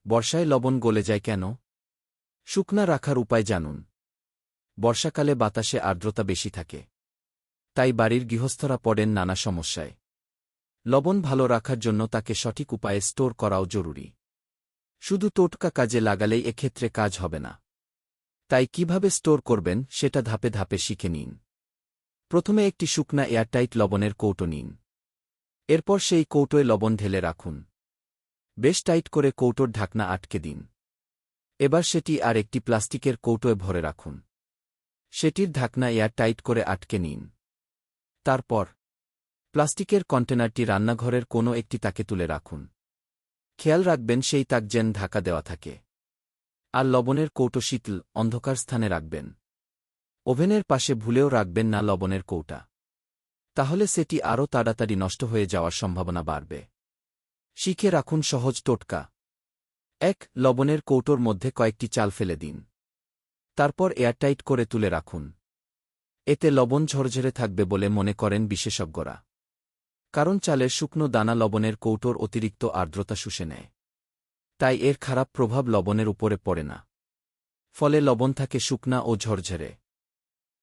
বর্ষায় লবণ গলে যায় কেন? শুকনা রাখার উপায় জানুন। বর্ষাকালে বাতাসে আর্দ্রতা বেশি থাকে। তাই বাড়ির গৃহস্থরা পড়েন নানা সমস্যায়। লবণ ভালো রাখার জন্য তাকে সঠিক উপায়ে স্টোর করাও জরুরি। শুধু টোটকা কাজে লাগালেই এক্ষেত্রে কাজ হবে না। তাই কিভাবে স্টোর করবেন সেটা ধাপে ধাপে শিখে নিন। প্রথমে একটি শুকনা এয়ারটাইট লবণের কৌটো নিন। এরপর সেই কৌটোয় লবণ ঢেলে রাখুন। বেশ টাইট করে কৌটোর ঢাকনা আটকে দিন। এবার সেটি আর একটি প্লাস্টিকের কৌটোয় ভরে রাখুন। সেটির ঢাকনা এয়ারটাইট করে আটকে নিন। তারপর প্লাস্টিকের কন্টেনারটি রান্নাঘরের কোনো একটি তাকে তুলে রাখুন। খেয়াল রাখবেন সেই তাক যেন ঢাকা দেওয়া থাকে। আর লবণের কৌটো শীতল, অন্ধকার স্থানে রাখবেন। ওভেনের পাশে ভুলেও রাখবেন না লবণের কৌটা। তাহলে সেটি আরও তাড়াতাড়ি নষ্ট হয়ে যাওয়ার সম্ভাবনা বাড়বে। শিখে রাখুন সহজ টোটকা। ১. লবণের কৌটোর মধ্যে কয়েকটি চাল ফেলে দিন। তারপর এয়ারটাইট করে তুলে রাখুন। এতে লবণ ঝরঝরে থাকবে বলে মনে করেন বিশেষজ্ঞরা। কারণ চালের শুকনো দানা লবণের কৌটোর অতিরিক্ত আর্দ্রতা শুষে নেয়। তাই এর খারাপ প্রভাব লবণের উপরে পড়ে না। ফলে লবণ থাকে শুকনা ও ঝরঝরে।